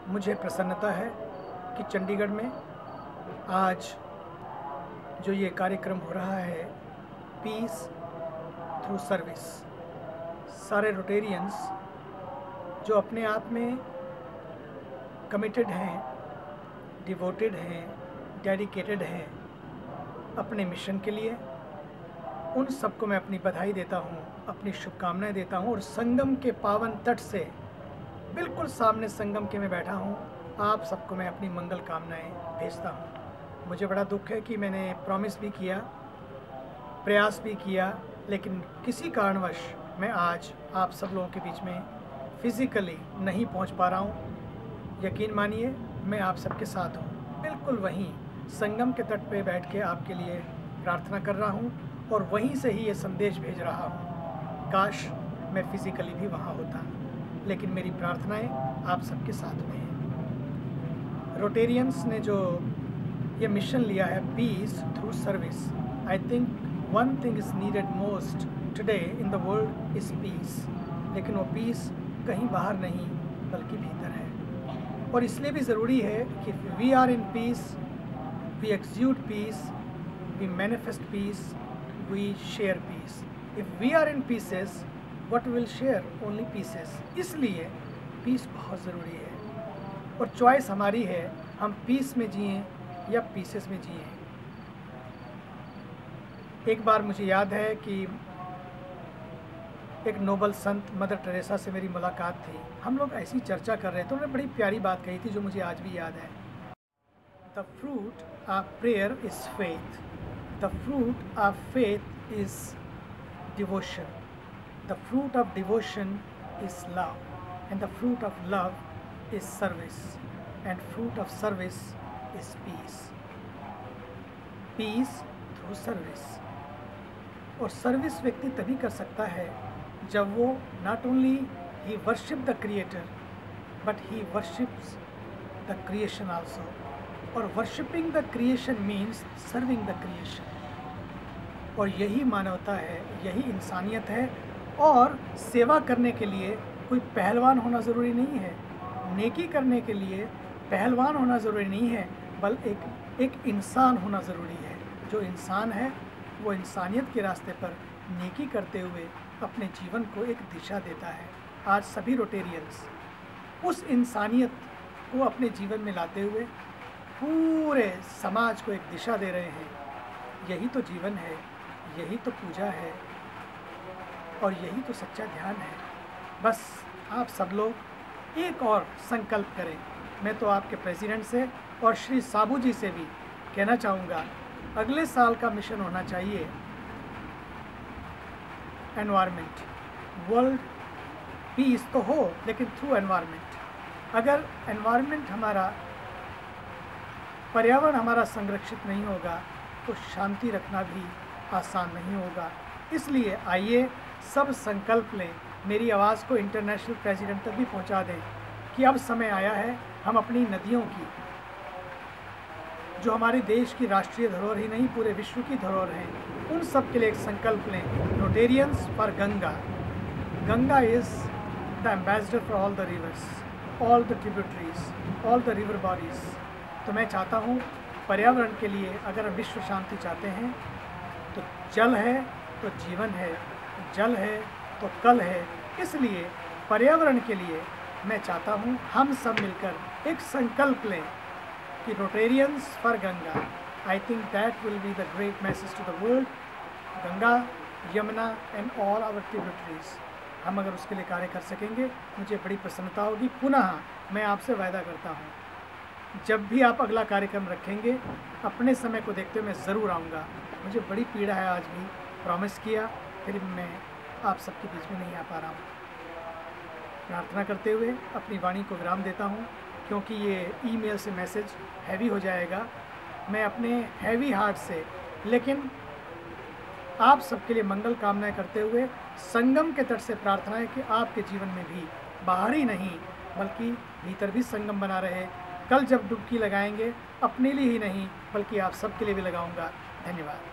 मुझे प्रसन्नता है कि चंडीगढ़ में आज जो ये कार्यक्रम हो रहा है पीस थ्रू सर्विस, सारे रोटेरियंस जो अपने आप में कमिटेड हैं, डिवोटेड हैं, डेडिकेटेड हैं अपने मिशन के लिए, उन सबको मैं अपनी बधाई देता हूँ, अपनी शुभकामनाएं देता हूँ। और संगम के पावन तट से बिल्कुल सामने संगम के मैं बैठा हूँ, आप सबको मैं अपनी मंगल कामनाएं भेजता हूँ। मुझे बड़ा दुख है कि मैंने प्रॉमिस भी किया, प्रयास भी किया, लेकिन किसी कारणवश मैं आज आप सब लोगों के बीच में फिज़िकली नहीं पहुँच पा रहा हूँ। यकीन मानिए मैं आप सबके साथ हूँ, बिल्कुल वहीं संगम के तट पे बैठ के आपके लिए प्रार्थना कर रहा हूँ और वहीं से ही ये संदेश भेज रहा हूँ। काश मैं फिज़िकली भी वहाँ होता, लेकिन मेरी प्रार्थनाएं आप सबके साथ में हैं। रोटेरियंस ने जो ये मिशन लिया है peace through service, I think one thing is needed most today in the world is peace. लेकिन वो पीस कहीं बाहर नहीं बल्कि भीतर है, और इसलिए भी ज़रूरी है कि we are in peace, we exude peace, we manifest peace, we share peace. If we are in pieces, what will share only pieces। इसलिए पीस बहुत ज़रूरी है और चॉइस हमारी है, हम पीस में जिएं या पीसेस में जिएं। एक बार मुझे याद है कि एक नोबल संत मदर टेरेसा से मेरी मुलाकात थी। हम लोग ऐसी चर्चा कर रहे थे, उन्होंने बड़ी प्यारी बात कही थी जो मुझे आज भी याद है। The fruit of prayer is faith, the fruit of faith is devotion, the fruit of devotion is love, and the fruit of love is service, and fruit of service is peace। peace through service। और service व्यक्ति तभी कर सकता है जब वो not only he worship the creator but he worships the creation also। और worshipping the creation means serving the creation। और यही मानवता है, यही इंसानियत है। और सेवा करने के लिए कोई पहलवान होना ज़रूरी नहीं है, नेकी करने के लिए पहलवान होना ज़रूरी नहीं है, बल्कि एक इंसान होना ज़रूरी है। जो इंसान है वो इंसानियत के रास्ते पर नेकी करते हुए अपने जीवन को एक दिशा देता है। आज सभी रोटेरियंस उस इंसानियत को अपने जीवन में लाते हुए पूरे समाज को एक दिशा दे रहे हैं। यही तो जीवन है, यही तो पूजा है, और यही तो सच्चा ध्यान है। बस आप सब लोग एक और संकल्प करें। मैं तो आपके प्रेसिडेंट से और श्री साबू जी से भी कहना चाहूँगा, अगले साल का मिशन होना चाहिए एनवायरनमेंट, वर्ल्ड पीस तो हो लेकिन थ्रू एनवायरनमेंट। अगर एनवायरनमेंट हमारा, पर्यावरण हमारा संरक्षित नहीं होगा तो शांति रखना भी आसान नहीं होगा। इसलिए आइए सब संकल्प लें, मेरी आवाज़ को इंटरनेशनल प्रेसिडेंट तक भी पहुंचा दें कि अब समय आया है हम अपनी नदियों की, जो हमारे देश की राष्ट्रीय धरोहर ही नहीं पूरे विश्व की धरोहर है, उन सब के लिए एक संकल्प लें। Rotarians for Ganga. Ganga is the ambassador for all the reverse, all the tributaries, all the river bodies. तो मैं चाहता हूँ पर्यावरण के लिए, अगर हम विश्व शांति चाहते हैं तो जल है तो जीवन है, जल है तो कल है। इसलिए पर्यावरण के लिए मैं चाहता हूँ हम सब मिलकर एक संकल्प लें कि Rotarians for Ganga. I think that will be the great message to the world. Ganga, Yamuna and all our tributaries, हम अगर उसके लिए कार्य कर सकेंगे मुझे बड़ी प्रसन्नता होगी। पुनः मैं आपसे वायदा करता हूँ, जब भी आप अगला कार्यक्रम रखेंगे अपने समय को देखते हुए मैं ज़रूर आऊँगा। मुझे बड़ी पीड़ा है, आज भी प्रॉमिस किया फिर मैं आप सबके बीच में नहीं आ पा रहा हूँ। प्रार्थना करते हुए अपनी वाणी को विराम देता हूँ, क्योंकि ये ईमेल से मैसेज हैवी हो जाएगा। मैं अपने हैवी हार्ट से, लेकिन आप सबके लिए मंगल कामनाएं करते हुए संगम के तट से प्रार्थना है कि आपके जीवन में भी बाहर ही नहीं बल्कि भीतर भी संगम बना रहे। कल जब डुबकी लगाएंगे अपने लिए ही नहीं बल्कि आप सबके लिए भी लगाऊंगा। धन्यवाद।